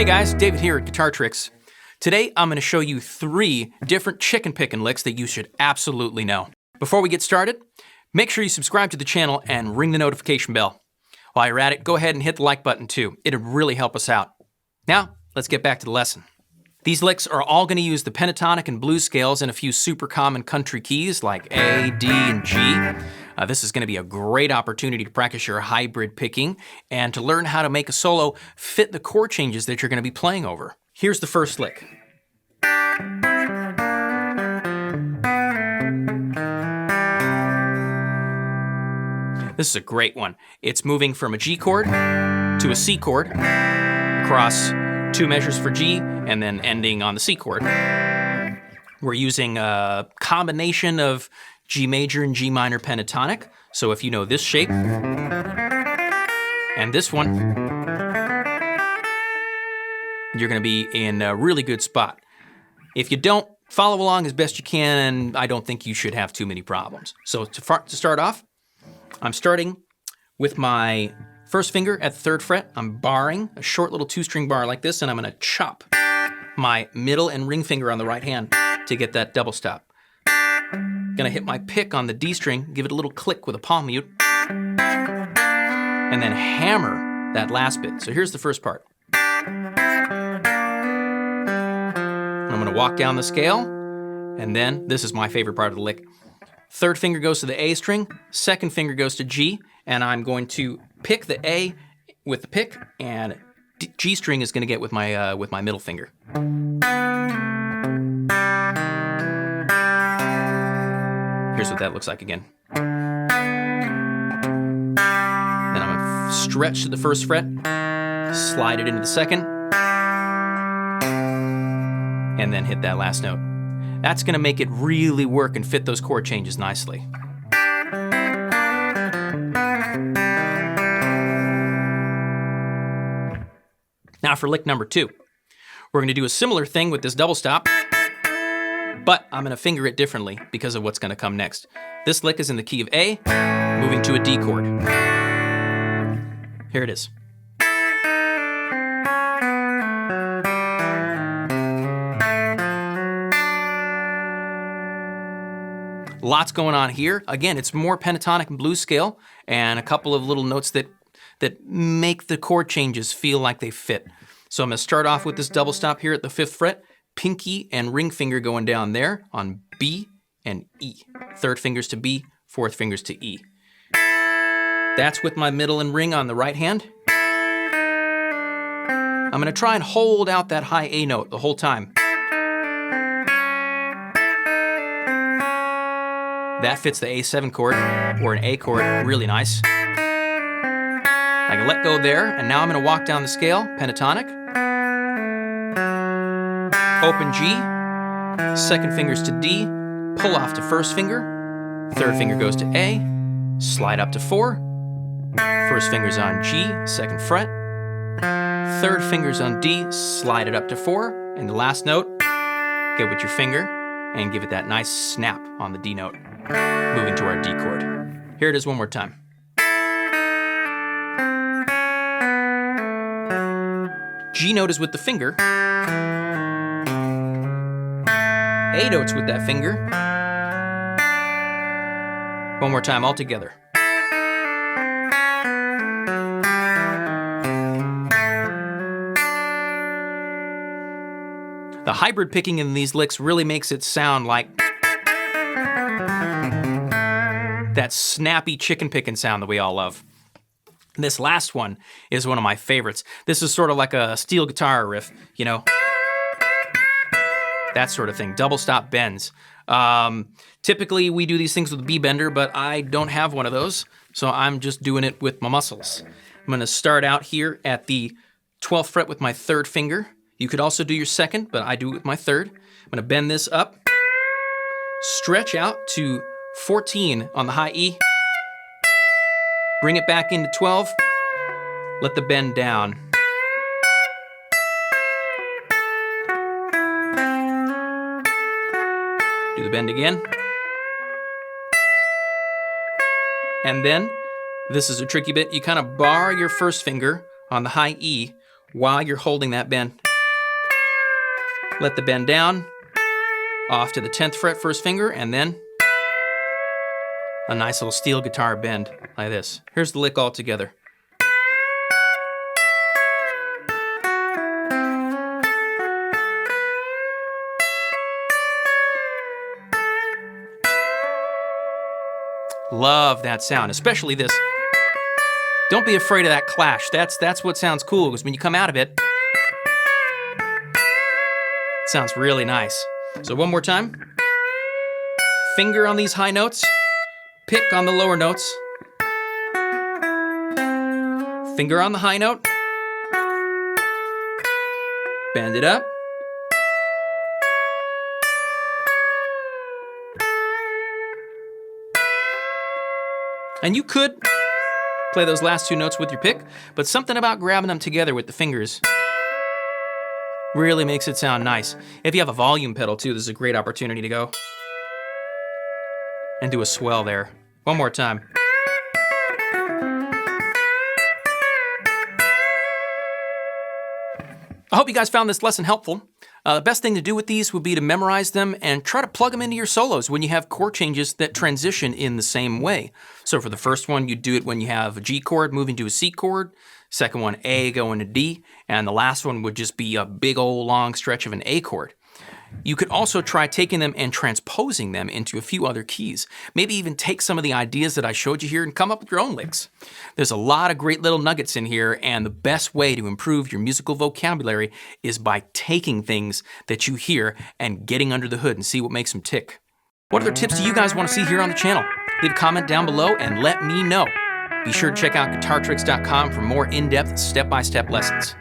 Hey guys, David here at Guitar Tricks. Today I'm going to show you 3 different chicken picking licks that you should absolutely know. Before we get started, make sure you subscribe to the channel and ring the notification bell. While you're at it, go ahead and hit the like button too. It'll really help us out. Now, let's get back to the lesson. These licks are all going to use the pentatonic and blues scales and a few super common country keys like A, D, and G. This is going to be a great opportunity to practice your hybrid picking and to learn how to make a solo fit the chord changes that you're going to be playing over. Here's the first lick. This is a great one. It's moving from a G chord to a C chord across 2 measures for G and then ending on the C chord. We're using a combination of G major and G minor pentatonic. So if you know this shape and this one, you're going to be in a really good spot. If you don't, follow along as best you can, and I don't think you should have too many problems. So to start off, I'm starting with my first finger at the 3rd fret. I'm barring a short little 2-string bar like this, and I'm going to chop my middle and ring finger on the right hand to get that double stop. Gonna hit my pick on the D string, give it a little click with a palm mute, and then hammer that last bit. So here's the first part. I'm gonna walk down the scale, and then this is my favorite part of the lick. 3rd finger goes to the A string, 2nd finger goes to G, and I'm going to pick the A with the pick, and G string is gonna get with my middle finger. Here's what that looks like again. Then I'm going to stretch to the 1st fret, slide it into the 2nd, and then hit that last note. That's going to make it really work and fit those chord changes nicely. Now for lick number 2. We're going to do a similar thing with this double stop, but I'm going to finger it differently because of what's going to come next. This lick is in the key of A, moving to a D chord. Here it is. Lots going on here. Again, it's more pentatonic and blues scale, and a couple of little notes that make the chord changes feel like they fit. So I'm going to start off with this double stop here at the 5th fret. Pinky and ring finger going down there on B and E. 3rd fingers to B, 4th fingers to E. That's with my middle and ring on the right hand. I'm going to try and hold out that high A note the whole time. That fits the A7 chord or an A chord really nice. I can let go there, and now I'm going to walk down the scale, pentatonic. Open G, 2nd finger's to D, pull off to 1st finger, 3rd finger goes to A, slide up to 4, 1st finger's on G, 2nd fret, 3rd finger's on D, slide it up to 4, and the last note, get with your finger and give it that nice snap on the D note, moving to our D chord. Here it is one more time. G note is with the finger, A notes with that finger. One more time all together. The hybrid picking in these licks really makes it sound like that snappy chicken picking sound that we all love. This last one is one of my favorites. This is sort of like a steel guitar riff, you know? That sort of thing, double stop bends. Typically we do these things with a B bender, but I don't have one of those, so I'm just doing it with my muscles. I'm gonna start out here at the 12th fret with my 3rd finger. You could also do your 2nd, but I do it with my 3rd. I'm gonna bend this up, stretch out to 14 on the high E, bring it back into 12, let the bend down. Do the bend again. And then, this is a tricky bit, you kind of bar your 1st finger on the high E, while you're holding that bend. Let the bend down, off to the 10th fret, first finger, and then a nice little steel guitar bend like this. Here's the lick all together. Love that sound, especially this. Don't be afraid of that clash. That's what sounds cool, because when you come out of it, it sounds really nice. So one more time. Finger on these high notes, pick on the lower notes, finger on the high note, bend it up, and you could play those last two notes with your pick, but something about grabbing them together with the fingers really makes it sound nice. If you have a volume pedal too, this is a great opportunity to go and do a swell there. One more time. I hope you guys found this lesson helpful. The best thing to do with these would be to memorize them and try to plug them into your solos when you have chord changes that transition in the same way. So for the first one, you do it when you have a G chord moving to a C chord, second one A going to D, and the last one would just be a big old long stretch of an A chord. You could also try taking them and transposing them into a few other keys. Maybe even take some of the ideas that I showed you here and come up with your own licks. There's a lot of great little nuggets in here, and the best way to improve your musical vocabulary is by taking things that you hear and getting under the hood and see what makes them tick. What other tips do you guys want to see here on the channel? Leave a comment down below and let me know. Be sure to check out guitartricks.com for more in-depth, step-by-step lessons.